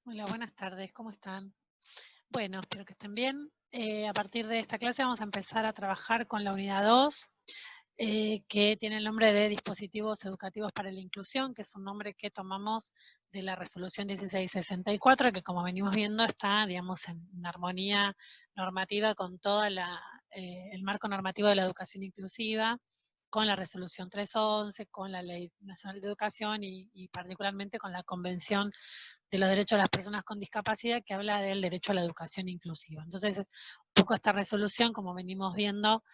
Hola, buenas tardes, ¿cómo están? Bueno, espero que estén bien. A partir de esta clase vamos a empezar a trabajar con la unidad 2, que tiene el nombre de Dispositivos Educativos para la Inclusión, que es un nombre que tomamos de la resolución 1664, que como venimos viendo está, digamos, en armonía normativa con todo el marco normativo de la educación inclusiva, con la resolución 311, con la Ley Nacional de Educación y particularmente con la Convención de los derechos de las personas con discapacidad, que habla del derecho a la educación inclusiva. Entonces, un poco esta resolución, como venimos viendo,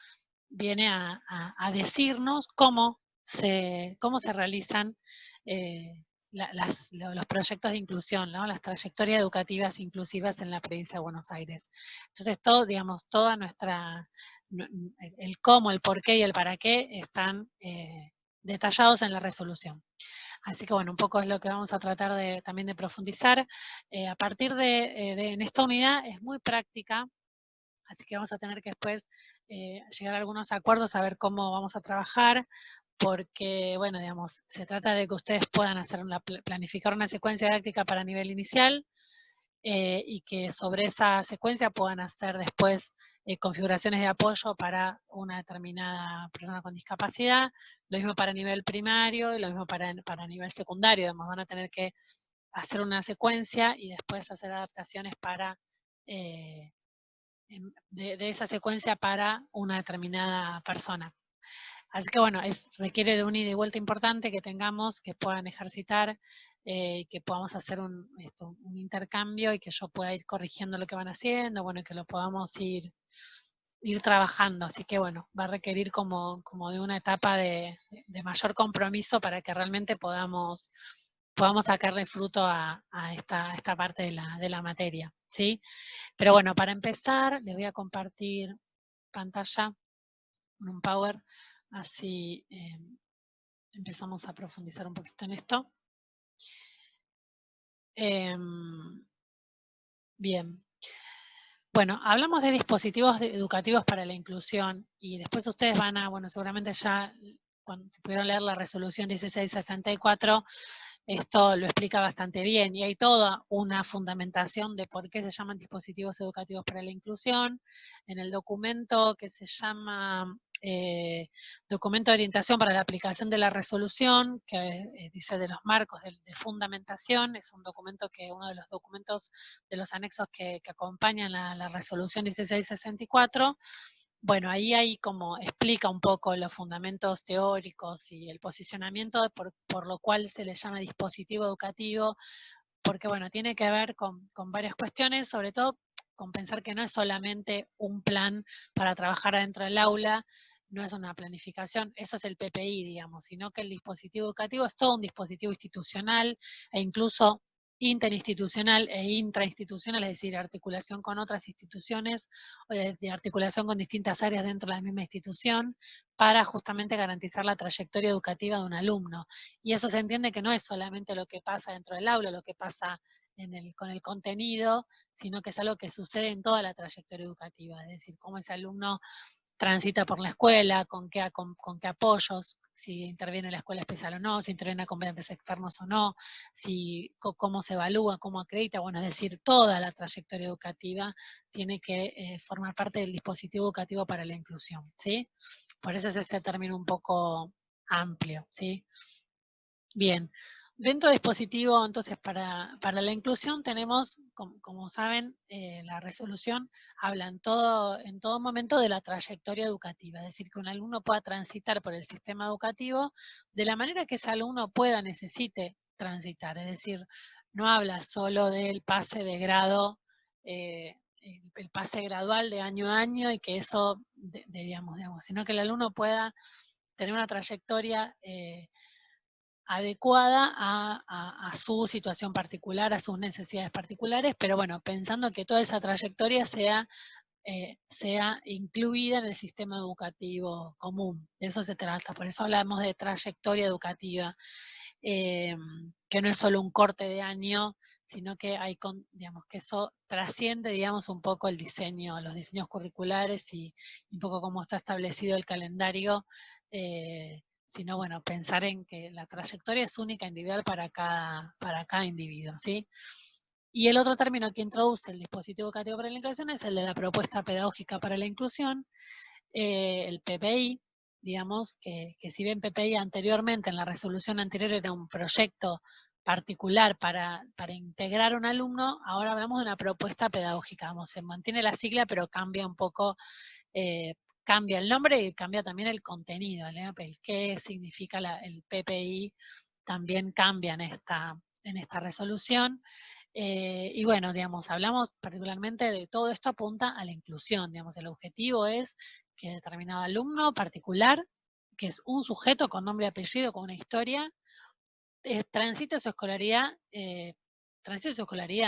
viene a decirnos cómo se realizan los proyectos de inclusión, ¿no? Las trayectorias educativas inclusivas en la provincia de Buenos Aires. Entonces, todo, digamos, toda nuestra, el cómo, el por qué y el para qué están detallados en la resolución. Así que bueno, un poco es lo que vamos a tratar también de profundizar. A partir en esta unidad es muy práctica, así que vamos a tener que después llegar a algunos acuerdos, a ver cómo vamos a trabajar, porque, bueno, digamos, se trata de que ustedes puedan planificar una secuencia didáctica para nivel inicial, y que sobre esa secuencia puedan hacer después configuraciones de apoyo para una determinada persona con discapacidad, lo mismo para nivel primario y lo mismo para nivel secundario, digamos, van a tener que hacer una secuencia y después hacer adaptaciones eh, de esa secuencia para una determinada persona. Así que bueno, requiere de un ida y vuelta importante que tengamos, que puedan ejercitar, que podamos hacer un intercambio y que yo pueda ir corrigiendo lo que van haciendo, bueno, y que lo podamos ir trabajando. Así que bueno, va a requerir como de una etapa de mayor compromiso para que realmente podamos sacarle fruto a esta parte de la materia, ¿sí? Pero bueno, para empezar, les voy a compartir pantalla con un Power, así empezamos a profundizar un poquito en esto. Bien. Bueno, hablamos de dispositivos educativos para la inclusión y después ustedes bueno, seguramente ya cuando pudieron leer la resolución 1664, esto lo explica bastante bien y hay toda una fundamentación de por qué se llaman dispositivos educativos para la inclusión. En el documento que se llama Documento de Orientación para la Aplicación de la Resolución, que dice de los marcos de fundamentación, es un documento uno de los documentos de los anexos que acompañan la resolución 1664. Bueno, ahí como explica un poco los fundamentos teóricos y el posicionamiento por lo cual se le llama dispositivo educativo, porque bueno, tiene que ver con varias cuestiones, sobre todo con pensar que no es solamente un plan para trabajar adentro del aula, no es una planificación, eso es el PPI, digamos, sino que el dispositivo educativo es todo un dispositivo institucional e incluso interinstitucional e intrainstitucional, es decir, articulación con otras instituciones, de articulación con distintas áreas dentro de la misma institución, para justamente garantizar la trayectoria educativa de un alumno. Y eso se entiende que no es solamente lo que pasa dentro del aula, lo que pasa con el contenido, sino que es algo que sucede en toda la trayectoria educativa, es decir, cómo ese alumno transita por la escuela, con qué apoyos, si interviene la escuela especial o no, si interviene acompañantes externos o no, cómo se evalúa, cómo acredita, bueno, es decir, toda la trayectoria educativa tiene que formar parte del dispositivo educativo para la inclusión, ¿sí? Por eso es ese término un poco amplio, ¿sí? Bien, dentro del dispositivo, entonces, para la inclusión tenemos, como saben, la resolución habla en todo momento de la trayectoria educativa, es decir, que un alumno pueda transitar por el sistema educativo de la manera que ese alumno necesite transitar, es decir, no habla solo del pase de grado, el pase gradual de año a año y que eso, digamos, sino que el alumno pueda tener una trayectoria adecuada a su situación particular, a sus necesidades particulares, pero bueno, pensando que toda esa trayectoria sea incluida en el sistema educativo común. De eso se trata, por eso hablamos de trayectoria educativa, que no es solo un corte de año, sino que digamos, que eso trasciende, digamos, un poco el diseño, los diseños curriculares y un poco cómo está establecido el calendario, sino, bueno, pensar en que la trayectoria es única, individual para cada individuo, ¿sí? Y el otro término que introduce el dispositivo educativo para la inclusión es el de la propuesta pedagógica para la inclusión, el PPI, digamos, que si bien PPI anteriormente, en la resolución anterior, era un proyecto particular para integrar un alumno, ahora hablamos de una propuesta pedagógica, vamos, se mantiene la sigla, pero cambia un poco, cambia el nombre y cambia también el contenido, el qué significa el PPI también cambia en esta resolución. Y bueno, digamos, hablamos particularmente de todo esto apunta a la inclusión, digamos, el objetivo es que determinado alumno particular, que es un sujeto con nombre y apellido, con una historia, transite su escolaridad,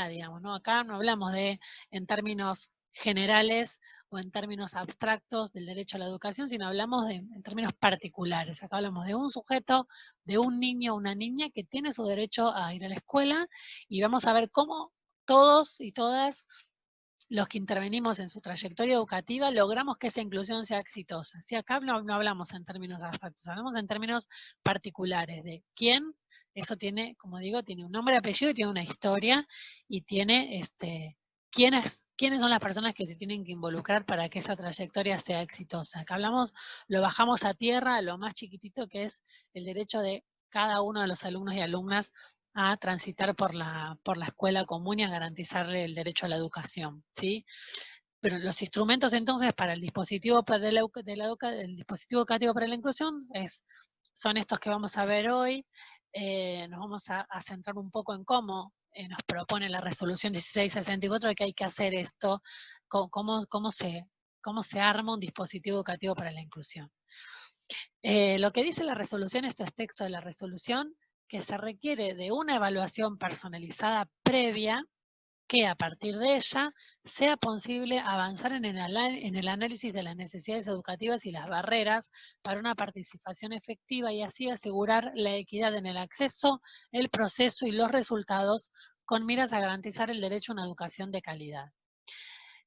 digamos, ¿no? Acá no hablamos de, en términos generales o en términos abstractos del derecho a la educación, sino hablamos en términos particulares. Acá hablamos de un sujeto, de un niño o una niña que tiene su derecho a ir a la escuela y vamos a ver cómo todos y todas los que intervenimos en su trayectoria educativa logramos que esa inclusión sea exitosa. Si acá no hablamos en términos abstractos, hablamos en términos particulares de quién, eso tiene, como digo, tiene un nombre, apellido y tiene una historia y tiene quiénes son las personas que se tienen que involucrar para que esa trayectoria sea exitosa. Acá hablamos, lo bajamos a tierra, a lo más chiquitito que es el derecho de cada uno de los alumnos y alumnas a transitar por la escuela común y a garantizarle el derecho a la educación, ¿sí? Pero los instrumentos entonces para el dispositivo el dispositivo educativo para la inclusión son estos que vamos a ver hoy. Nos vamos a centrar un poco en cómo nos propone la resolución 1664 de que hay que hacer esto, cómo se arma un dispositivo educativo para la inclusión. Lo que dice la resolución, esto es texto de la resolución, que se requiere de una evaluación personalizada previa que a partir de ella sea posible avanzar en el análisis de las necesidades educativas y las barreras para una participación efectiva y así asegurar la equidad en el acceso, el proceso y los resultados con miras a garantizar el derecho a una educación de calidad.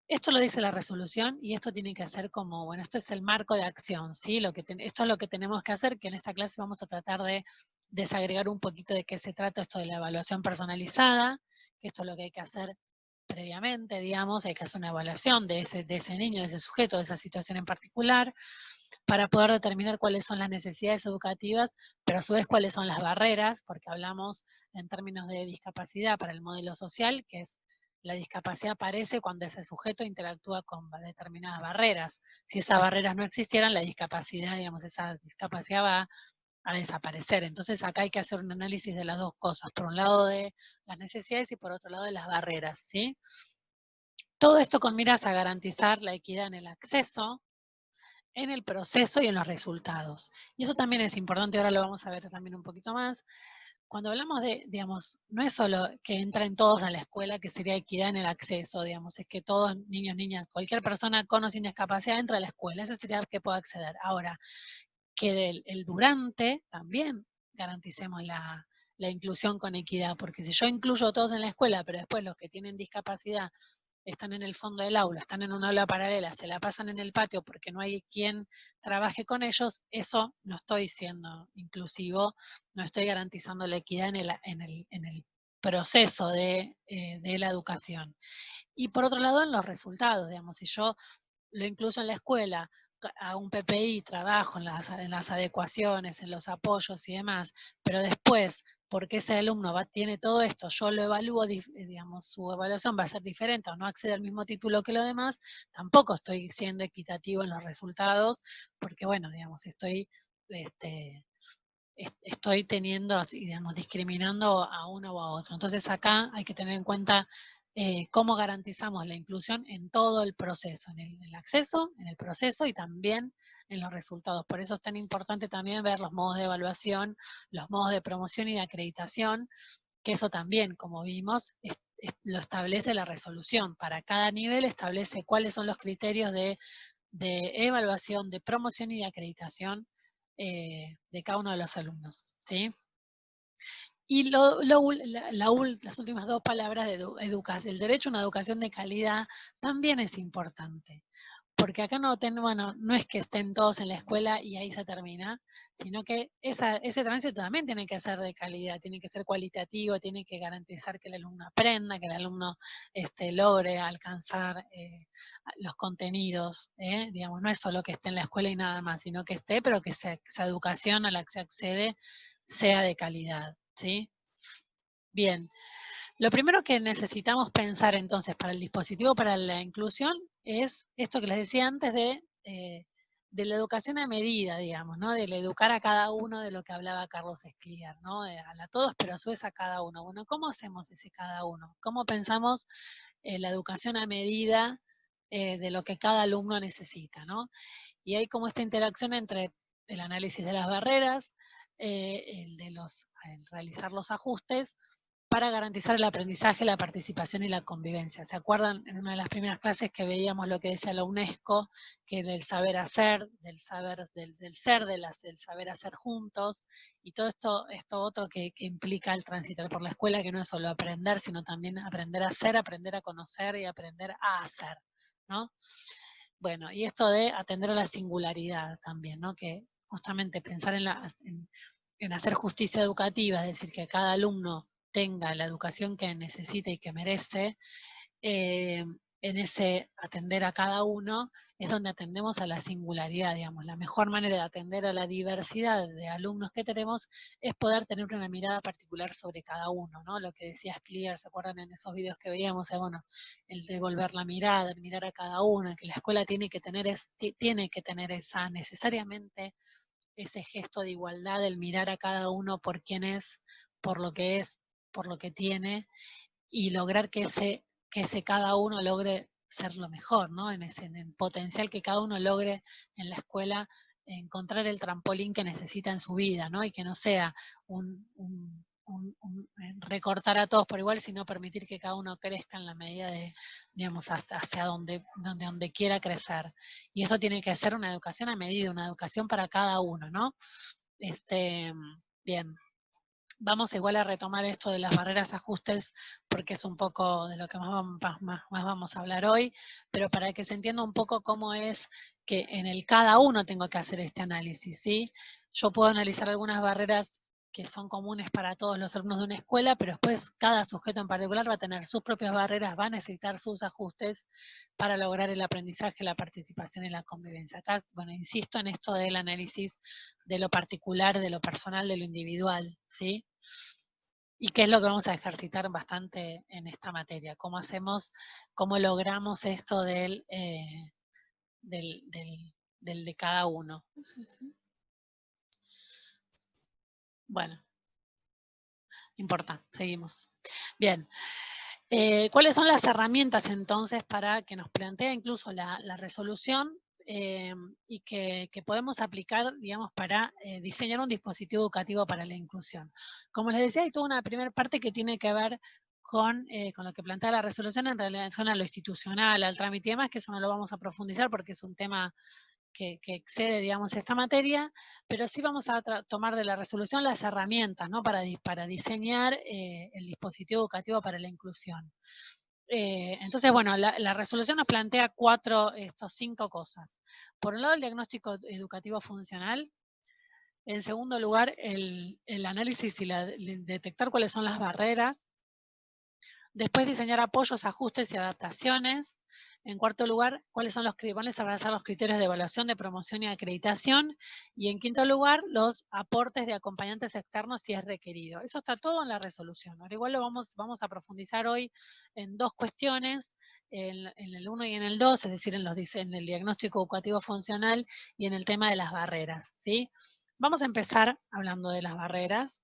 Esto lo dice la resolución y esto tiene que ser como, bueno, esto es el marco de acción, ¿sí? Esto es lo que tenemos que hacer, que en esta clase vamos a tratar de desagregar un poquito de qué se trata esto de la evaluación personalizada, que esto es lo que hay que hacer previamente, digamos, hay que hacer una evaluación de ese niño, de ese sujeto, de esa situación en particular, para poder determinar cuáles son las necesidades educativas, pero a su vez cuáles son las barreras, porque hablamos en términos de discapacidad para el modelo social, que es la discapacidad aparece cuando ese sujeto interactúa con determinadas barreras. Si esas barreras no existieran, la discapacidad, digamos, esa discapacidad va a desaparecer. Entonces acá hay que hacer un análisis de las dos cosas, por un lado de las necesidades y por otro lado de las barreras, ¿sí? Todo esto con miras a garantizar la equidad en el acceso, en el proceso y en los resultados. Y eso también es importante, ahora lo vamos a ver también un poquito más. Cuando hablamos de, digamos, no es solo que entren todos a la escuela, que sería equidad en el acceso, digamos, es que todos, niños, niñas, cualquier persona con o sin discapacidad entra a la escuela, ese sería el que pueda acceder. Ahora, que el durante también garanticemos la inclusión con equidad, porque si yo incluyo a todos en la escuela, pero después los que tienen discapacidad están en el fondo del aula, están en una aula paralela, se la pasan en el patio porque no hay quien trabaje con ellos, eso no estoy siendo inclusivo, no estoy garantizando la equidad en el proceso de la educación. Y por otro lado, en los resultados, digamos, si yo lo incluyo en la escuela, a un PPI, trabajo en las adecuaciones, en los apoyos y demás, pero después, porque ese alumno tiene todo esto, yo lo evalúo, digamos, su evaluación va a ser diferente o no accede al mismo título que los demás, tampoco estoy siendo equitativo en los resultados, porque bueno, digamos, estoy teniendo, así, digamos, discriminando a uno o a otro. Entonces acá hay que tener en cuenta cómo garantizamos la inclusión en todo el proceso, en el acceso, en el proceso y también en los resultados. Por eso es tan importante también ver los modos de evaluación, los modos de promoción y de acreditación, que eso también, como vimos, lo establece la resolución. Para cada nivel establece cuáles son los criterios de evaluación, de promoción y de acreditación de cada uno de los alumnos, ¿sí? Y las últimas dos palabras de educación, el derecho a una educación de calidad también es importante, porque acá no es que estén todos en la escuela y ahí se termina, sino que ese tránsito también tiene que ser de calidad, tiene que ser cualitativo, tiene que garantizar que el alumno aprenda, que el alumno logre alcanzar los contenidos, digamos, no es solo que esté en la escuela y nada más, sino que esté, pero que esa educación a la que se accede sea de calidad, ¿sí? Bien. Lo primero que necesitamos pensar entonces para el dispositivo para la inclusión es esto que les decía antes de la educación a medida, digamos, ¿no? Del educar a cada uno, de lo que hablaba Carlos Escliar, ¿no? A todos, pero a su vez a cada uno. Bueno, ¿cómo hacemos ese cada uno? ¿Cómo pensamos la educación a medida de lo que cada alumno necesita, ¿no? Y hay como esta interacción entre el análisis de las barreras, el realizar los ajustes, para garantizar el aprendizaje, la participación y la convivencia. ¿Se acuerdan en una de las primeras clases que veíamos lo que decía la UNESCO, que del saber hacer, del saber, del ser, del saber hacer juntos, y todo esto otro que implica el transitar por la escuela, que no es solo aprender, sino también aprender a hacer, aprender a conocer y aprender a hacer, ¿no? Bueno, y esto de atender a la singularidad también, ¿no? Que justamente pensar en hacer justicia educativa, es decir, que cada alumno tenga la educación que necesita y que merece, en ese atender a cada uno es donde atendemos a la singularidad, digamos. La mejor manera de atender a la diversidad de alumnos que tenemos es poder tener una mirada particular sobre cada uno, ¿no? Lo que decía Clear, ¿se acuerdan en esos videos que veíamos? Bueno, el devolver la mirada, el mirar a cada uno, que la escuela tiene que tener esa necesariamente ese gesto de igualdad, el mirar a cada uno por quién es, por lo que tiene, y lograr que ese cada uno logre ser lo mejor, ¿no? En el potencial que cada uno logre en la escuela, encontrar el trampolín que necesita en su vida, ¿no? Y que no sea recortar a todos por igual, sino permitir que cada uno crezca en la medida de, digamos, hacia donde quiera crecer. Y eso tiene que ser una educación a medida, una educación para cada uno, ¿no? Bien. Vamos igual a retomar esto de las barreras ajustes, porque es un poco de lo que más vamos a hablar hoy, pero para que se entienda un poco cómo es que en el cada uno tengo que hacer este análisis, ¿sí? Yo puedo analizar algunas barreras que son comunes para todos los alumnos de una escuela, pero después cada sujeto en particular va a tener sus propias barreras, va a necesitar sus ajustes para lograr el aprendizaje, la participación y la convivencia. Acá, bueno, insisto en esto del análisis de lo particular, de lo personal, de lo individual, ¿sí? ¿Y qué es lo que vamos a ejercitar bastante en esta materia? ¿Cómo logramos esto del de cada uno? Bueno, importa, seguimos. Bien. ¿Cuáles son las herramientas entonces para que nos plantea incluso la resolución y que podemos aplicar, digamos, para diseñar un dispositivo educativo para la inclusión? Como les decía, hay toda una primera parte que tiene que ver con lo que plantea la resolución en relación a lo institucional, al trámite y demás, que eso no lo vamos a profundizar porque es un tema que excede, digamos, esta materia, pero sí vamos a tomar de la resolución las herramientas, ¿no? Para diseñar el dispositivo educativo para la inclusión. Entonces, bueno, la resolución nos plantea estos 5 cosas. Por un lado, el diagnóstico educativo funcional. En segundo lugar, el análisis y detectar cuáles son las barreras. Después, diseñar apoyos, ajustes y adaptaciones. En cuarto lugar, cuáles van a ser los criterios de evaluación, de promoción y acreditación. Y en quinto lugar, los aportes de acompañantes externos si es requerido. Eso está todo en la resolución. Ahora igual lo vamos a profundizar hoy en 2 cuestiones, en el 1 y en el 2, es decir, en el diagnóstico educativo funcional y en el tema de las barreras, ¿sí? Vamos a empezar hablando de las barreras,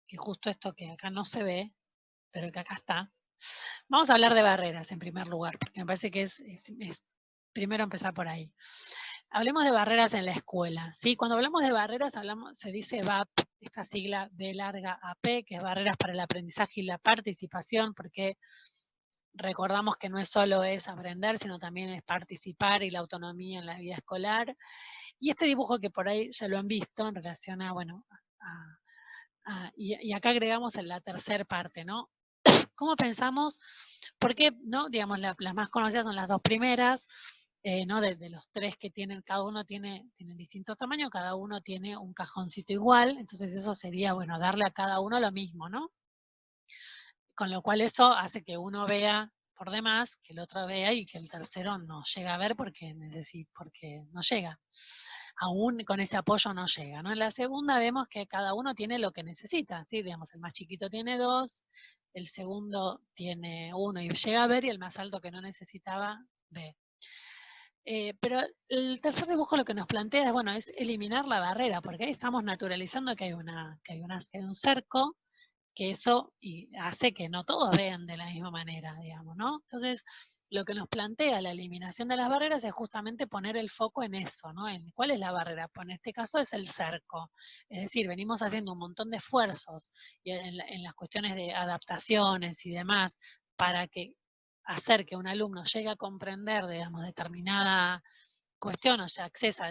que justo esto que acá no se ve, pero que acá está. Vamos a hablar de barreras en primer lugar, porque me parece que es primero empezar por ahí. Hablemos de barreras en la escuela, ¿sí? Cuando hablamos de barreras, se dice VAP, esta sigla B larga AP, que es barreras para el aprendizaje y la participación, porque recordamos que no es solo es aprender, sino también es participar y la autonomía en la vida escolar. Y este dibujo que por ahí ya lo han visto en relación a, bueno, y acá agregamos en la tercera parte, ¿no? ¿Cómo pensamos? Porque, ¿no? Digamos, las más conocidas son las 2 primeras, ¿no? De los tres que tienen, cada uno tiene distintos tamaños, cada uno tiene un cajoncito igual, entonces eso sería, bueno, darle a cada uno lo mismo, ¿no? Con lo cual eso hace que uno vea por demás, que el otro vea y que el tercero no llega a ver porque no llega. Aún con ese apoyo no llega, ¿no? En la segunda vemos que cada uno tiene lo que necesita, ¿sí? Digamos, el más chiquito tiene 2, el segundo tiene 1 y llega a ver, y el más alto que no necesitaba ve. Pero el tercer dibujo lo que nos plantea es, bueno, es eliminar la barrera, porque ahí estamos naturalizando que hay un cerco, que eso hace que no todos vean de la misma manera, digamos, ¿no? Entonces, lo que nos plantea la eliminación de las barreras es justamente poner el foco en eso, ¿no? En cuál es la barrera. Pues en este caso es el cerco. Es decir, venimos haciendo un montón de esfuerzos y en las cuestiones de adaptaciones y demás para hacer que un alumno llegue a comprender, digamos, determinada cuestión, o sea, acceda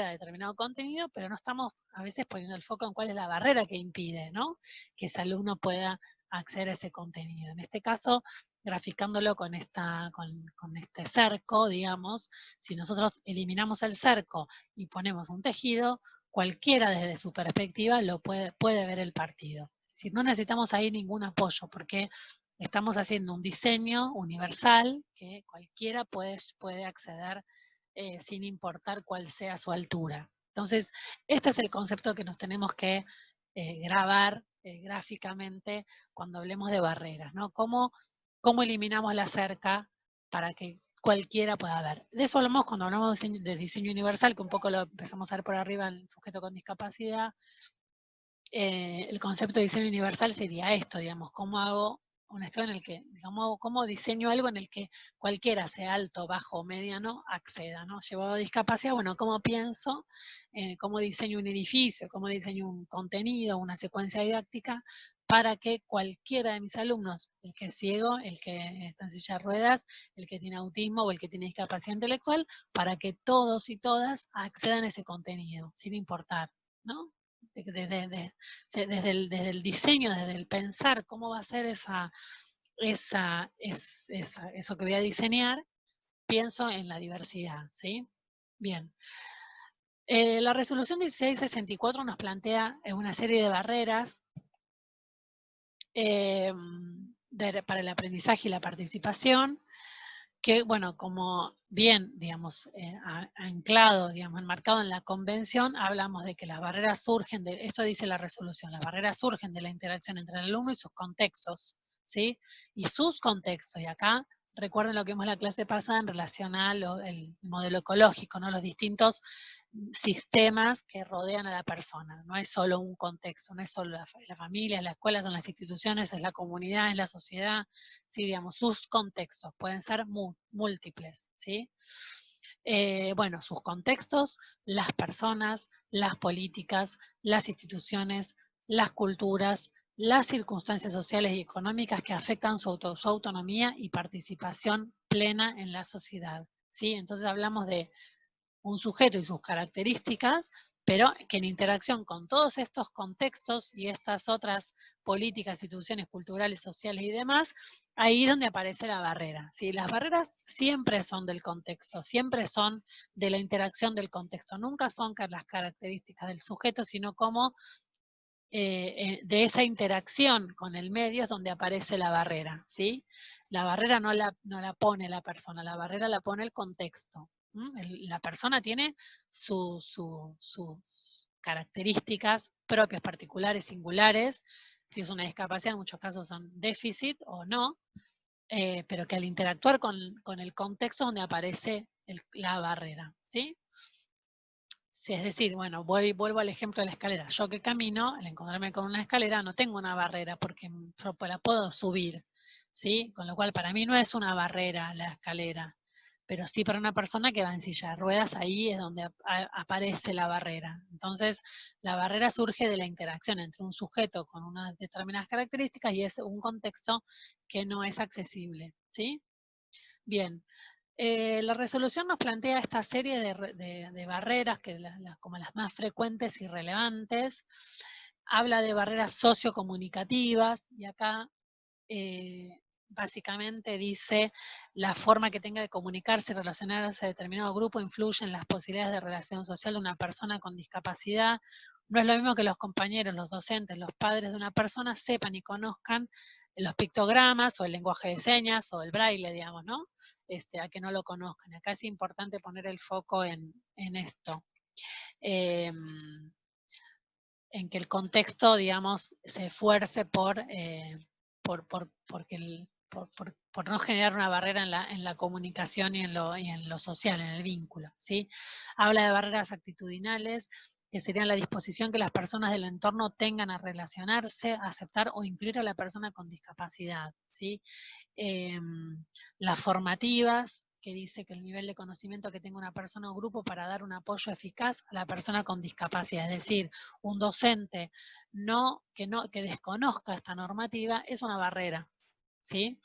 a determinado contenido, pero no estamos a veces poniendo el foco en cuál es la barrera que impide, ¿no? Que ese alumno pueda acceder a ese contenido. En este caso, graficándolo con este cerco, digamos, si nosotros eliminamos el cerco y ponemos un tejido, cualquiera desde su perspectiva puede ver el partido. Es decir, no necesitamos ahí ningún apoyo, porque estamos haciendo un diseño universal que cualquiera puede acceder sin importar cuál sea su altura. Entonces, este es el concepto que nos tenemos que grabar gráficamente cuando hablemos de barreras, ¿no? ¿Cómo eliminamos la cerca para que cualquiera pueda ver? De eso hablamos cuando hablamos de diseño universal, que un poco lo empezamos a ver por arriba en el sujeto con discapacidad. El concepto de diseño universal sería esto, digamos, cómo hago un estudio en el que, digamos, cómo diseño algo en el que cualquiera, sea alto, bajo o mediano, acceda, ¿no? Llevado a discapacidad, bueno, cómo pienso, cómo diseño un edificio, cómo diseño un contenido, una secuencia didáctica, para que cualquiera de mis alumnos, el que es ciego, el que está en silla de ruedas, el que tiene autismo o el que tiene discapacidad intelectual, para que todos y todas accedan a ese contenido, sin importar, ¿no? Desde el diseño, desde el pensar cómo va a ser eso que voy a diseñar, pienso en la diversidad, ¿sí? Bien. La resolución 1664 nos plantea una serie de barreras para el aprendizaje y la participación, que, bueno, como bien, digamos, anclado, digamos, enmarcado en la convención, hablamos de que las barreras surgen esto dice la resolución, las barreras surgen de la interacción entre el alumno y sus contextos, ¿sí? Y sus contextos, y acá recuerden lo que vimos en la clase pasada en relación al modelo ecológico, ¿no? Los distintos sistemas que rodean a la persona, no es solo un contexto, no es solo la familia, la escuela, son las instituciones, es la comunidad, es la sociedad, sí, digamos, sus contextos pueden ser múltiples, ¿sí? Bueno, sus contextos, las personas, las políticas, las instituciones, las culturas, las circunstancias sociales y económicas que afectan su autonomía y participación plena en la sociedad, ¿sí? Entonces hablamos de un sujeto y sus características, pero que en interacción con todos estos contextos y estas otras políticas, instituciones culturales, sociales y demás, ahí es donde aparece la barrera. ¿Sí? Las barreras siempre son del contexto, siempre son de la interacción del contexto, nunca son las características del sujeto, sino como de esa interacción con el medio es donde aparece la barrera. ¿Sí? La barrera no la pone la persona, la barrera la pone el contexto. La persona tiene sus características propias, particulares, singulares. Si es una discapacidad, en muchos casos son déficit o no, pero que al interactuar con el contexto es donde aparece la barrera. ¿Sí? Sí, es decir, bueno, vuelvo al ejemplo de la escalera. Yo que camino, al encontrarme con una escalera, no tengo una barrera porque yo la puedo subir, ¿sí? Con lo cual, para mí no es una barrera la escalera, pero sí para una persona que va en silla de ruedas, ahí es donde aparece la barrera. Entonces, la barrera surge de la interacción entre un sujeto con unas determinadas características y es un contexto que no es accesible, ¿sí? Bien. La resolución nos plantea esta serie de barreras, que como las más frecuentes y relevantes. Habla de barreras sociocomunicativas, y acá básicamente dice la forma que tenga de comunicarse y relacionarse a determinado grupo influye en las posibilidades de relación social de una persona con discapacidad. No es lo mismo que los compañeros, los docentes, los padres de una persona sepan y conozcan los pictogramas o el lenguaje de señas o el braille, digamos, ¿no? A que no lo conozcan. Acá es importante poner el foco en esto. En que el contexto, digamos, se esfuerce por no generar una barrera en la comunicación y en lo social, en el vínculo, ¿sí? Habla de barreras actitudinales, que serían la disposición que las personas del entorno tengan a relacionarse, a aceptar o incluir a la persona con discapacidad, ¿sí? Las formativas, que dice que el nivel de conocimiento que tenga una persona o grupo para dar un apoyo eficaz a la persona con discapacidad. Es decir, un docente que desconozca esta normativa es una barrera, ¿sí?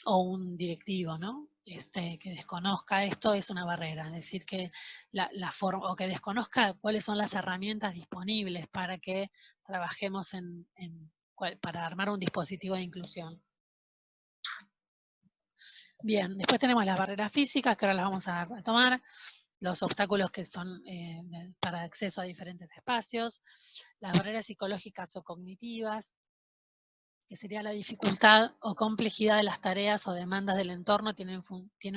O un directivo, ¿no? Que desconozca esto es una barrera, es decir, que o que desconozca cuáles son las herramientas disponibles para que trabajemos para armar un dispositivo de inclusión. Bien, después tenemos las barreras físicas, que ahora las vamos a retomar, los obstáculos que son para acceso a diferentes espacios, las barreras psicológicas o cognitivas, que sería la dificultad o complejidad de las tareas o demandas del entorno, tiene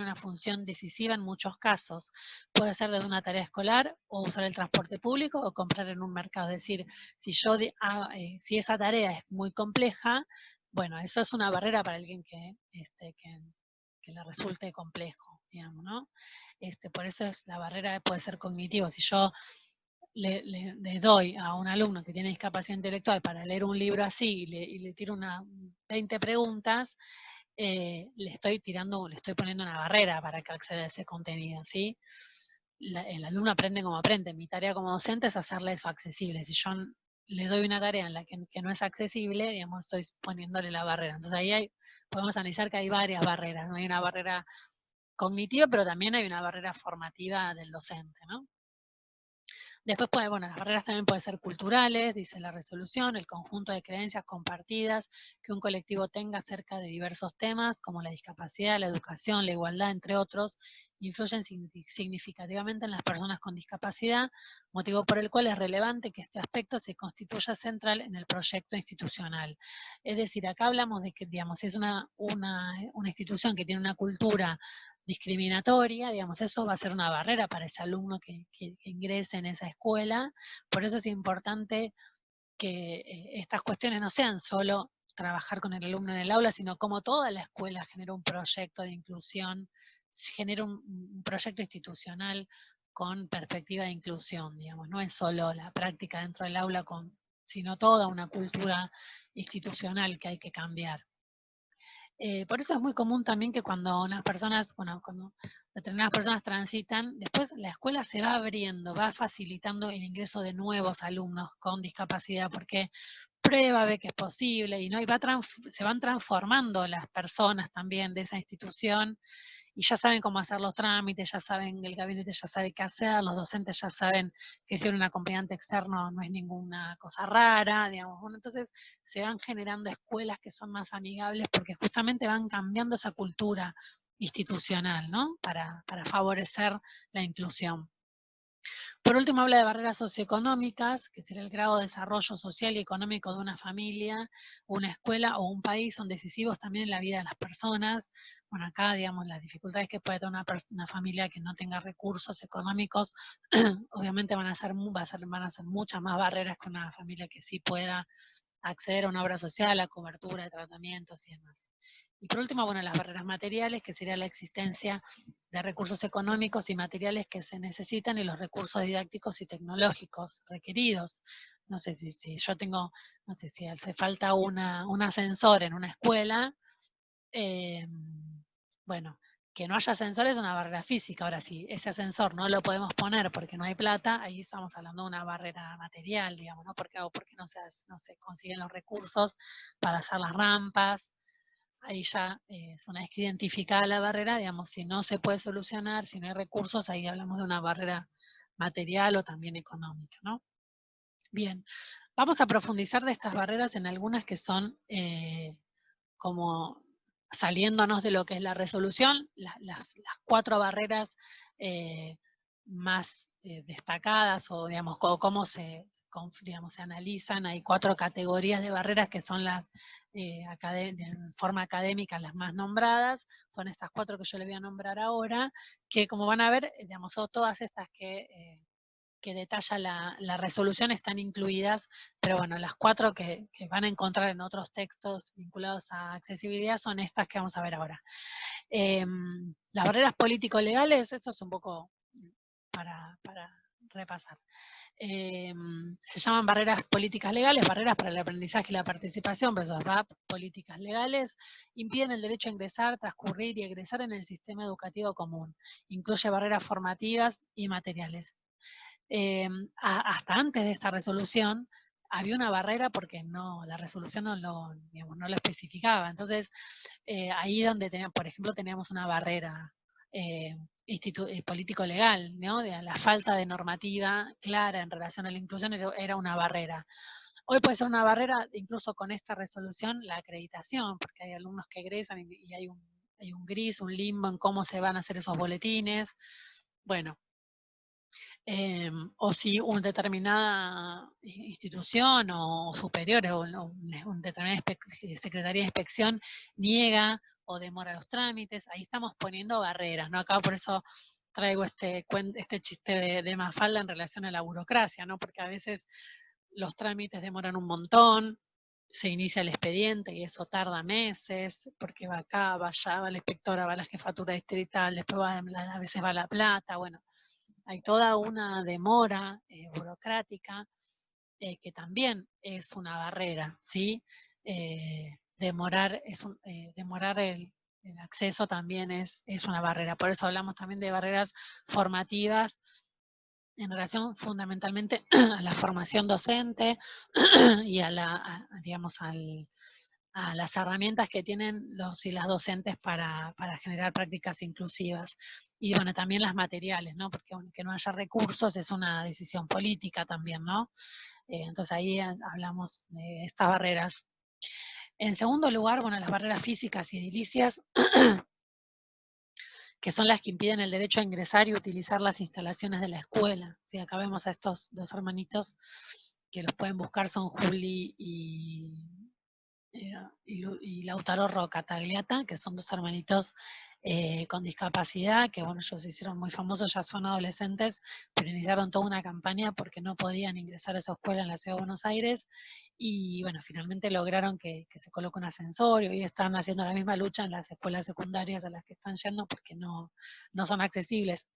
una función decisiva en muchos casos. Puede ser desde una tarea escolar, o usar el transporte público, o comprar en un mercado. Es decir, si esa tarea es muy compleja, bueno, eso es una barrera para alguien que le resulte complejo, digamos, ¿no? Por eso la barrera puede ser cognitiva. Si yo le doy a un alumno que tiene discapacidad intelectual para leer un libro así y le tiro 20 preguntas, le estoy poniendo una barrera para que acceda a ese contenido, ¿sí? El alumno aprende como aprende. Mi tarea como docente es hacerle eso accesible. Si yo le doy una tarea en la que no es accesible, digamos, estoy poniéndole la barrera. Entonces ahí podemos analizar que hay varias barreras, ¿no? Hay una barrera cognitiva, pero también hay una barrera formativa del docente, ¿no? Después, las barreras también pueden ser culturales, dice la resolución, el conjunto de creencias compartidas que un colectivo tenga acerca de diversos temas, como la discapacidad, la educación, la igualdad, entre otros, influyen significativamente en las personas con discapacidad, motivo por el cual es relevante que este aspecto se constituya central en el proyecto institucional. Es decir, acá hablamos de que, digamos, si es una institución que tiene una cultura discriminatoria, digamos, eso va a ser una barrera para ese alumno que ingrese en esa escuela. Por eso es importante que estas cuestiones no sean solo trabajar con el alumno en el aula, sino como toda la escuela genera un proyecto de inclusión, genera un proyecto institucional con perspectiva de inclusión, digamos, no es solo la práctica dentro del aula, sino toda una cultura institucional que hay que cambiar. Por eso es muy común también que cuando cuando determinadas personas transitan, después la escuela se va abriendo, va facilitando el ingreso de nuevos alumnos con discapacidad, porque prueba, ve que es posible, y se van transformando las personas también de esa institución, y ya saben cómo hacer los trámites, ya saben, el gabinete ya sabe qué hacer, los docentes ya saben que ser un acompañante externo no es ninguna cosa rara, digamos. Bueno, entonces se van generando escuelas que son más amigables porque justamente van cambiando esa cultura institucional, ¿no? Para favorecer la inclusión. Por último, habla de barreras socioeconómicas, que sería el grado de desarrollo social y económico de una familia, una escuela o un país, son decisivos también en la vida de las personas. Bueno, acá, digamos, las dificultades que puede tener una familia que no tenga recursos económicos, obviamente van a ser muchas más barreras que una familia que sí pueda acceder a una obra social, a cobertura de tratamientos y demás. Y por último, las barreras materiales, que sería la existencia de recursos económicos y materiales que se necesitan y los recursos didácticos y tecnológicos requeridos. No sé si yo tengo, no sé si hace falta un ascensor en una escuela, que no haya ascensor es una barrera física. Ahora, si ese ascensor no lo podemos poner porque no hay plata, ahí estamos hablando de una barrera material, digamos, ¿no? Porque no se consiguen los recursos para hacer las rampas. Ahí ya una vez que identificada la barrera, digamos, si no se puede solucionar, si no hay recursos, ahí hablamos de una barrera material o también económica, ¿no? Bien, vamos a profundizar de estas barreras en algunas que son como saliéndonos de lo que es la resolución, las 4 barreras más destacadas, o digamos, cómo digamos, se analizan. Hay 4 categorías de barreras que son las, en forma académica, las más nombradas. Son estas 4 que yo les voy a nombrar ahora, que como van a ver, digamos, son todas estas que detalla la resolución están incluidas, pero bueno, las 4 que van a encontrar en otros textos vinculados a accesibilidad son estas que vamos a ver ahora. Las barreras político-legales, eso es un poco para repasar. Se llaman barreras políticas legales, barreras para el aprendizaje y la participación, por eso VAP, políticas legales, impiden el derecho a ingresar, transcurrir y egresar en el sistema educativo común. Incluye barreras formativas y materiales. Hasta antes de esta resolución había una barrera porque la resolución no lo especificaba. Entonces, ahí donde por ejemplo, teníamos una barrera político-legal, ¿no? De la falta de normativa clara en relación a la inclusión era una barrera. Hoy puede ser una barrera, incluso con esta resolución, la acreditación, porque hay alumnos que egresan y hay un gris, un limbo en cómo se van a hacer esos boletines. Bueno, o si una determinada institución o superior o una determinada Secretaría de Inspección niega o demora los trámites, ahí estamos poniendo barreras, ¿no? Acá por eso traigo este chiste de Mafalda en relación a la burocracia, ¿no? Porque a veces los trámites demoran un montón, se inicia el expediente y eso tarda meses, porque va acá, va allá, va la inspectora, va la jefatura distrital, después a veces va la plata, bueno, hay toda una demora burocrática que también es una barrera, ¿sí? Demorar el acceso también es una barrera. Por eso hablamos también de barreras formativas en relación fundamentalmente a la formación docente y digamos, a las herramientas que tienen los y las docentes para generar prácticas inclusivas. Y bueno, también las materiales, ¿no? Porque que no haya recursos es una decisión política también, ¿no? Entonces ahí hablamos de estas barreras. En segundo lugar, bueno, las barreras físicas y edilicias, que son las que impiden el derecho a ingresar y utilizar las instalaciones de la escuela. ¿Sí? Acá vemos a estos 2 hermanitos que los pueden buscar, son Juli y Lautaro Roca Tagliata, que son 2 hermanitos con discapacidad, que bueno, ellos se hicieron muy famosos, ya son adolescentes, pero iniciaron toda una campaña porque no podían ingresar a esa escuela en la Ciudad de Buenos Aires, y bueno, finalmente lograron que se coloque un ascensor, y hoy están haciendo la misma lucha en las escuelas secundarias a las que están yendo porque no son accesibles.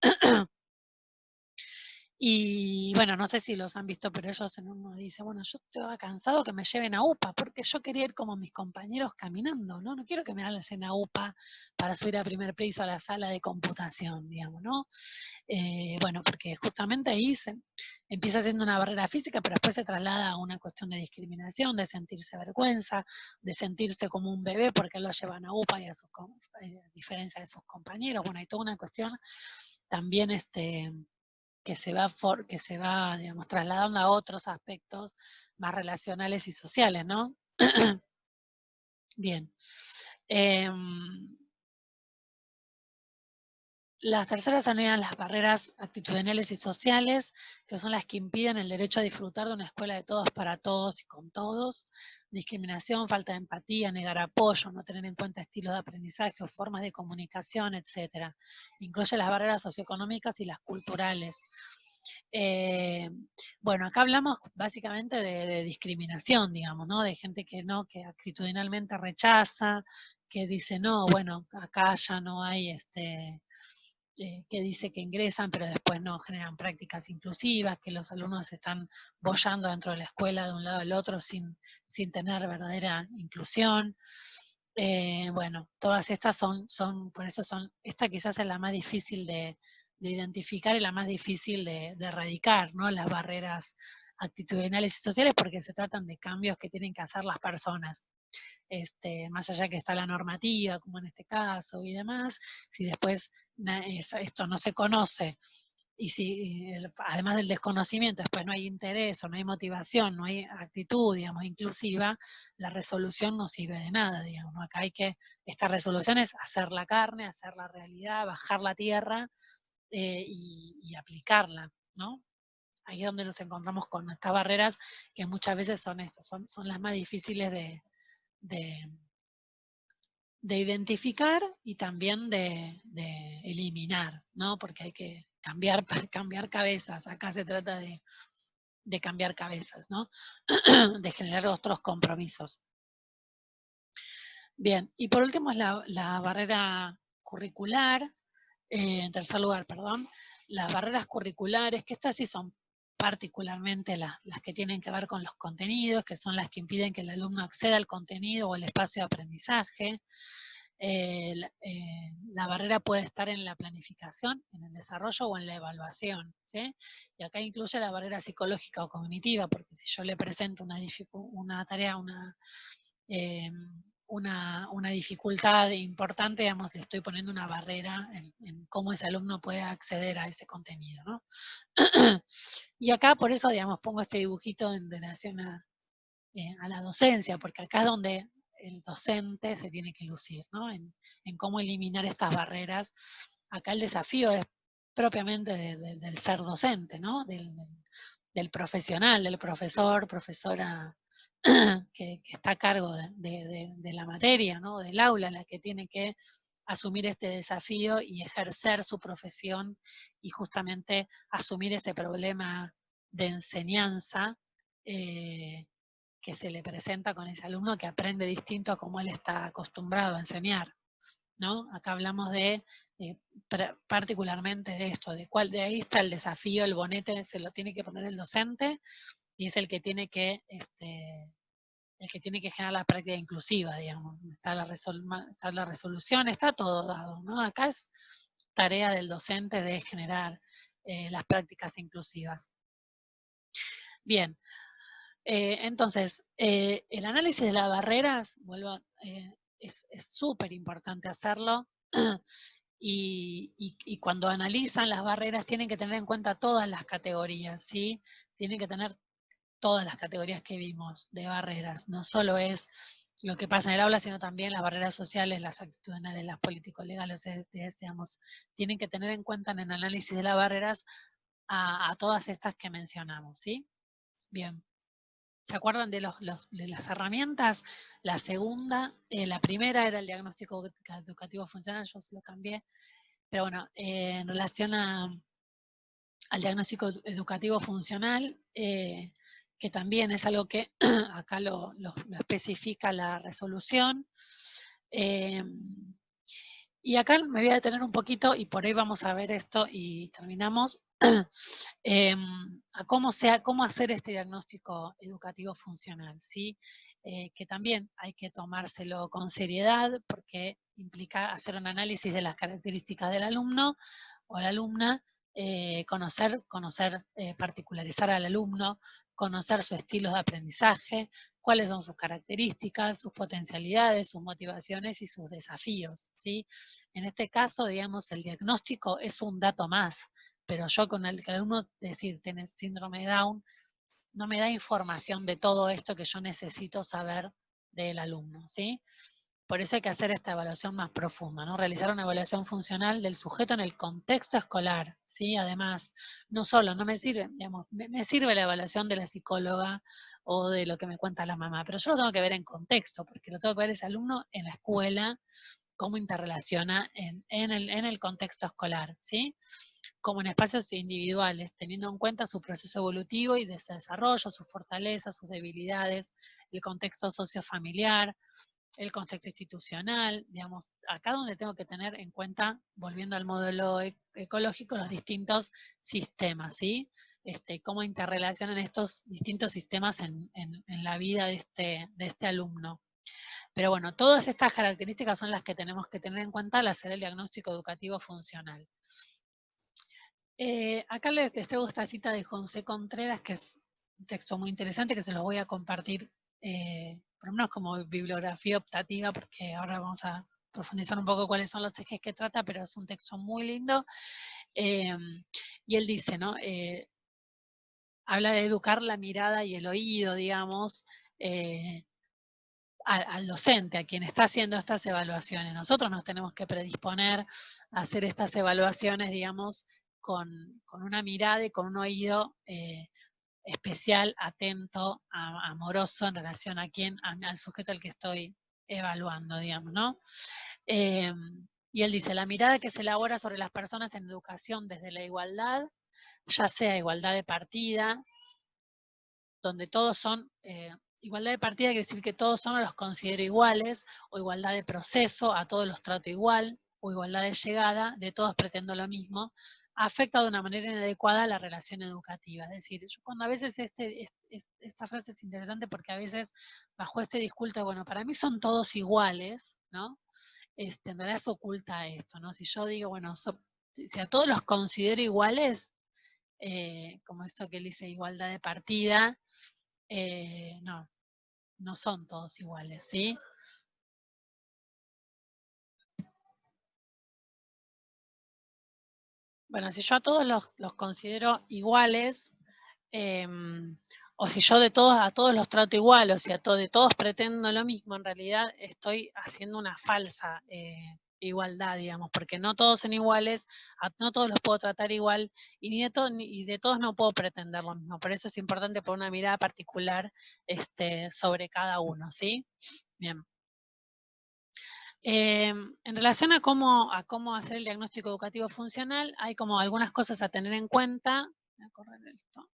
Y bueno, no sé si los han visto, pero ellos en uno dice, bueno, yo estoy cansado que me lleven a UPA, porque yo quería ir como mis compañeros caminando, ¿no? No quiero que me hacen a UPA para subir a primer piso a la sala de computación, digamos, ¿no? Bueno, porque justamente ahí se empieza siendo una barrera física, pero después se traslada a una cuestión de discriminación, de sentirse vergüenza, de sentirse como un bebé porque lo llevan a UPA y a diferencia de sus compañeros. Bueno, hay toda una cuestión también que se va, digamos, trasladando a otros aspectos más relacionales y sociales, ¿no? Bien. Las terceras serían las barreras actitudinales y sociales, que son las que impiden el derecho a disfrutar de una escuela de todos para todos y con todos. Discriminación, falta de empatía, negar apoyo, no tener en cuenta estilos de aprendizaje o formas de comunicación, etc. Incluye las barreras socioeconómicas y las culturales. Bueno, acá hablamos básicamente de discriminación, digamos, ¿no? De gente que actitudinalmente rechaza, que dice, no, bueno, acá ya no hay que dice que ingresan, pero después no generan prácticas inclusivas, que los alumnos están boyando dentro de la escuela de un lado al otro sin tener verdadera inclusión. Bueno, todas estas por eso esta quizás es la más difícil de identificar y la más difícil de erradicar, ¿no? Las barreras actitudinales y sociales, porque se tratan de cambios que tienen que hacer las personas. Más allá que está la normativa, como en este caso y demás, si después esto no se conoce y si además del desconocimiento después no hay interés o no hay motivación, no hay actitud, digamos, inclusiva, la resolución no sirve de nada, digamos, ¿no? Acá hay que, esta resolución es hacer la carne, hacer la realidad, bajar la tierra y aplicarla, ¿no? Ahí es donde nos encontramos con estas barreras que muchas veces son esas, son las más difíciles de, de identificar y también de eliminar, ¿no? Porque hay que cambiar, cambiar cabezas. Acá se trata de cambiar cabezas, ¿no? De generar otros compromisos. Bien, y por último es la barrera curricular, en tercer lugar, perdón, las barreras curriculares, que estas sí son particularmente las que tienen que ver con los contenidos, que son las que impiden que el alumno acceda al contenido o al espacio de aprendizaje. La barrera puede estar en la planificación, en el desarrollo o en la evaluación, ¿sí? Y acá incluye la barrera psicológica o cognitiva, porque si yo le presento una tarea, eh, una dificultad importante, digamos, le estoy poniendo una barrera en cómo ese alumno puede acceder a ese contenido, ¿no? Y acá por eso, digamos, pongo este dibujito en relación a la docencia, porque acá es donde el docente se tiene que lucir, ¿no? En cómo eliminar estas barreras. Acá el desafío es propiamente del ser docente, ¿no? Del profesional, del profesor, profesora que está a cargo de la materia, ¿no? Del aula, la que tiene que asumir este desafío y ejercer su profesión y justamente asumir ese problema de enseñanza que se le presenta con ese alumno que aprende distinto a como él está acostumbrado a enseñar, ¿no? Acá hablamos de particularmente de esto, de ahí está el desafío, el bonete se lo tiene que poner el docente y es el que tiene que generar la práctica inclusiva, digamos. Está la resolución, está todo dado, ¿no? Acá es tarea del docente de generar las prácticas inclusivas. Bien, entonces, el análisis de las barreras, es súper importante hacerlo. Y cuando analizan las barreras tienen que tener en cuenta todas las categorías, ¿sí? Tienen que tener todas las categorías que vimos de barreras. No solo es lo que pasa en el aula, sino también las barreras sociales, las actitudinales, las político-legales, digamos, tienen que tener en cuenta en el análisis de las barreras a todas estas que mencionamos, ¿sí? Bien. ¿Se acuerdan de las herramientas? La segunda, la primera era el diagnóstico educativo funcional, yo se lo cambié, pero bueno, en relación al diagnóstico educativo funcional, que también es algo que acá lo especifica la resolución. Y acá me voy a detener un poquito y por ahí vamos a ver esto y terminamos. A cómo hacer este diagnóstico educativo funcional, ¿sí? Que también hay que tomárselo con seriedad porque implica hacer un análisis de las características del alumno o la alumna, particularizar al alumno, conocer su estilo de aprendizaje, cuáles son sus características, sus potencialidades, sus motivaciones y sus desafíos, ¿sí? En este caso, digamos, el diagnóstico es un dato más, pero yo con el alumno, decir, tiene síndrome de Down, no me da información de todo esto que yo necesito saber del alumno, ¿sí? Por eso hay que hacer esta evaluación más profunda, ¿no? Realizar una evaluación funcional del sujeto en el contexto escolar, ¿sí? Además, no solo, no me sirve, digamos, me sirve la evaluación de la psicóloga o de lo que me cuenta la mamá, pero yo lo tengo que ver en contexto, porque lo tengo que ver ese alumno en la escuela, cómo interrelaciona en el contexto escolar, ¿sí? Como en espacios individuales, teniendo en cuenta su proceso evolutivo y de desarrollo, sus fortalezas, sus debilidades, el contexto sociofamiliar, el contexto institucional, digamos, acá donde tengo que tener en cuenta, volviendo al modelo ecológico, los distintos sistemas, ¿sí? Cómo interrelacionan estos distintos sistemas en la vida de este alumno. Pero bueno, todas estas características son las que tenemos que tener en cuenta al hacer el diagnóstico educativo funcional. Acá les traigo esta cita de José Contreras, que es un texto muy interesante que se los voy a compartir, por lo menos como bibliografía optativa, porque ahora vamos a profundizar un poco cuáles son los ejes que trata, pero es un texto muy lindo. Y él dice, ¿no? Habla de educar la mirada y el oído, digamos, al docente, a quien está haciendo estas evaluaciones. Nosotros nos tenemos que predisponer a hacer estas evaluaciones, digamos, con una mirada y con un oído especial, atento, amoroso en relación a quién, al sujeto al que estoy evaluando, digamos, ¿no? Y él dice, la mirada que se elabora sobre las personas en educación desde la igualdad, ya sea igualdad de partida, donde todos son, igualdad de partida quiere decir que todos son los considero iguales, o igualdad de proceso, a todos los trato igual, o igualdad de llegada, de todos pretendo lo mismo, afecta de una manera inadecuada la relación educativa. Es decir, yo cuando a veces esta frase es interesante porque a veces bajo este disculto, bueno, para mí son todos iguales, ¿no? En realidad se oculta esto, ¿no? Si yo digo, bueno, si a todos los considero iguales, como eso que él dice, igualdad de partida, no, no son todos iguales, ¿sí? Bueno, si yo a todos los considero iguales, o si yo a todos los trato igual, o si de todos pretendo lo mismo, en realidad estoy haciendo una falsa igualdad, digamos, porque no todos son iguales, no todos los puedo tratar igual, y y de todos no puedo pretender lo mismo. Por eso es importante poner una mirada particular sobre cada uno, ¿sí? Bien. En relación a cómo hacer el diagnóstico educativo funcional, hay como algunas cosas a tener en cuenta. Voy a correr esto.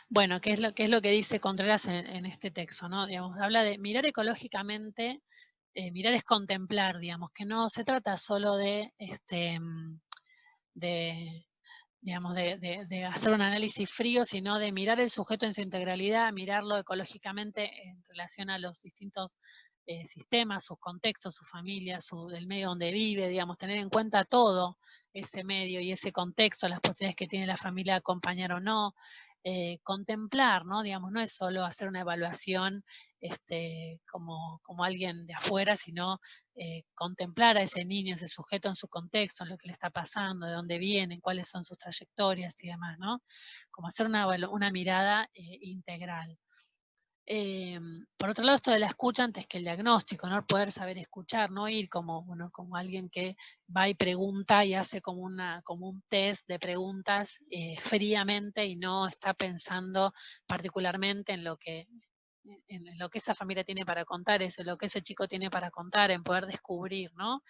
Bueno, qué es lo que dice Contreras en este texto, ¿no? Digamos, habla de mirar ecológicamente, mirar es contemplar, digamos, que no se trata solo de digamos, de hacer un análisis frío, sino de mirar el sujeto en su integralidad, mirarlo ecológicamente en relación a los distintos sistemas, sus contextos, su familia, del medio donde vive, digamos, tener en cuenta todo ese medio y ese contexto, las posibilidades que tiene la familia de acompañar o no, contemplar, ¿no? Digamos, no es solo hacer una evaluación como alguien de afuera, sino contemplar a ese niño, ese sujeto en su contexto, en lo que le está pasando, de dónde viene, cuáles son sus trayectorias y demás, ¿no? Como hacer una mirada integral. Por otro lado, esto de la escucha antes que el diagnóstico, ¿no? Poder saber escuchar, no ir como alguien que va y pregunta y hace como un test de preguntas fríamente y no está pensando particularmente en lo que esa familia tiene para contar, en lo que ese chico tiene para contar, en poder descubrir, ¿no?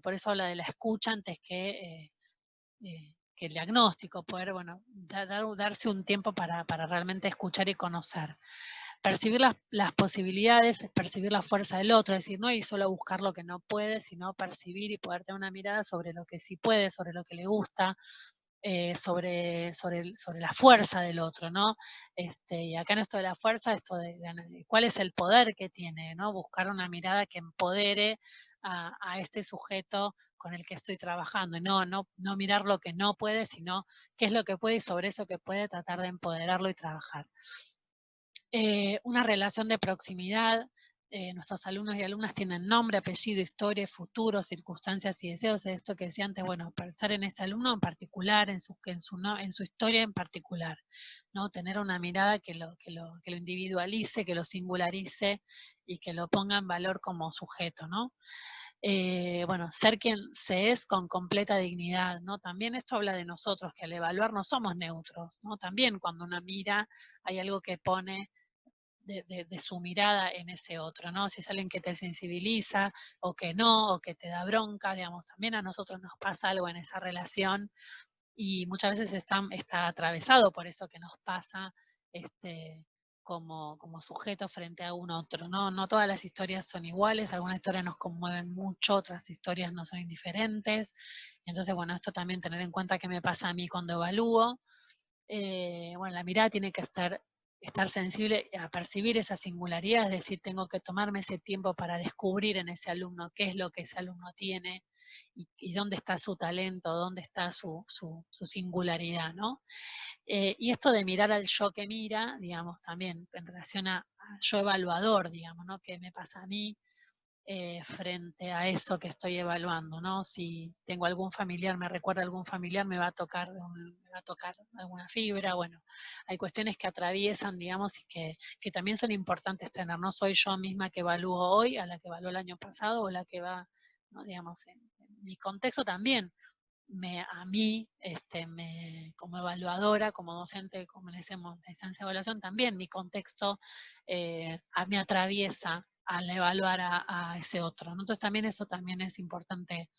Por eso habla de la escucha antes que el diagnóstico, poder, bueno, darse un tiempo para realmente escuchar y conocer. Percibir las posibilidades, percibir la fuerza del otro, es decir, no ir solo a buscar lo que no puede, sino percibir y poder tener una mirada sobre lo que sí puede, sobre lo que le gusta, sobre la fuerza del otro, ¿no? Y acá en esto de la fuerza, cuál es el poder que tiene, ¿no? Buscar una mirada que empodere a este sujeto con el que estoy trabajando, y no mirar lo que no puede, sino qué es lo que puede y sobre eso que puede tratar de empoderarlo y trabajar. Una relación de proximidad. Nuestros alumnos y alumnas tienen nombre, apellido, historia, futuro, circunstancias y deseos. Esto que decía antes, bueno, pensar en este alumno en particular, en su historia en particular, ¿no? Tener una mirada que lo individualice, que lo singularice y que lo ponga en valor como sujeto, ¿no? Bueno, ser quien se es con completa dignidad, ¿no? También esto habla de nosotros, que al evaluar no somos neutros, ¿no? También cuando uno mira hay algo que pone de su mirada en ese otro, ¿no? Si es alguien que te sensibiliza o que no, o que te da bronca, digamos, también a nosotros nos pasa algo en esa relación y muchas veces está atravesado por eso que nos pasa como sujeto frente a un otro, ¿no? No todas las historias son iguales, algunas historias nos conmueven mucho, otras historias no son indiferentes. Entonces, bueno, esto también tener en cuenta qué me pasa a mí cuando evalúo. Bueno, la mirada tiene que estar sensible a percibir esa singularidad, es decir, tengo que tomarme ese tiempo para descubrir en ese alumno qué es lo que ese alumno tiene y dónde está su talento, dónde está su singularidad, ¿no? Y esto de mirar al yo que mira, digamos, también en relación a yo evaluador, digamos, ¿no? ¿Qué me pasa a mí? frente a eso que estoy evaluando, ¿no? Si tengo algún familiar, me recuerda a algún familiar, me va a tocar alguna fibra, bueno, hay cuestiones que atraviesan, digamos, y que también son importantes tener. No soy yo misma que evalúo hoy, a la que evaluó el año pasado, o la que va, ¿no? Digamos, en mi contexto también a mí, como evaluadora, como docente, como le decimos, de instancia de evaluación, también mi contexto me atraviesa al evaluar a ese otro, ¿no? Entonces también eso también es importante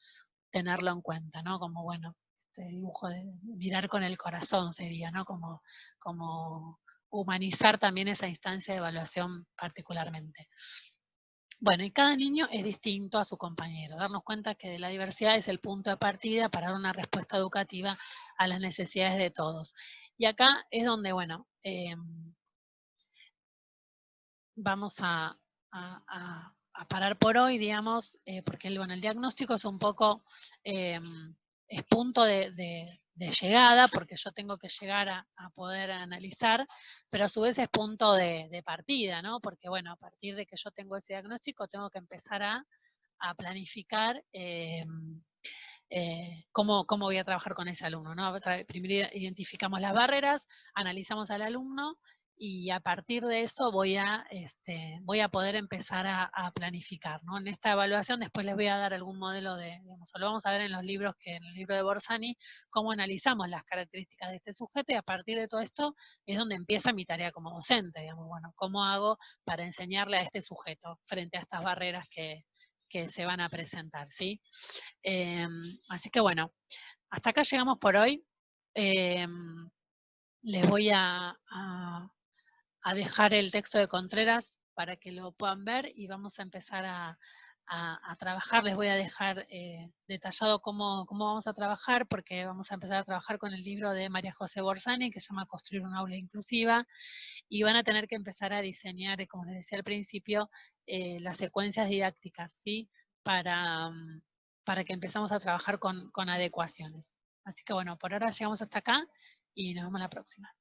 tenerlo en cuenta, ¿no? Como, bueno, este dibujo de mirar con el corazón sería, ¿no? Como humanizar también esa instancia de evaluación particularmente. Bueno, y cada niño es distinto a su compañero. Darnos cuenta que la diversidad es el punto de partida para dar una respuesta educativa a las necesidades de todos. Y acá es donde, bueno, vamos a parar por hoy, digamos, porque el diagnóstico es un poco, es punto de llegada, porque yo tengo que llegar a poder analizar, pero a su vez es punto de partida, ¿no? Porque, bueno, a partir de que yo tengo ese diagnóstico, tengo que empezar a planificar cómo voy a trabajar con ese alumno, ¿no? Primero identificamos las barreras, analizamos al alumno y a partir de eso voy a poder empezar a planificar, ¿no? En esta evaluación después les voy a dar algún modelo digamos, lo vamos a ver en los libros, en el libro de Borsani, cómo analizamos las características de este sujeto y a partir de todo esto es donde empieza mi tarea como docente, digamos, bueno, ¿cómo hago para enseñarle a este sujeto frente a estas barreras que se van a presentar, ¿sí? Así que bueno, hasta acá llegamos por hoy. Les voy a dejar el texto de Contreras para que lo puedan ver y vamos a empezar a trabajar. Les voy a dejar detallado cómo vamos a trabajar, porque vamos a empezar a trabajar con el libro de María José Borsani, que se llama Construir una aula inclusiva, y van a tener que empezar a diseñar, como les decía al principio, las secuencias didácticas, ¿sí? Para que empezamos a trabajar con adecuaciones. Así que bueno, por ahora llegamos hasta acá y nos vemos la próxima.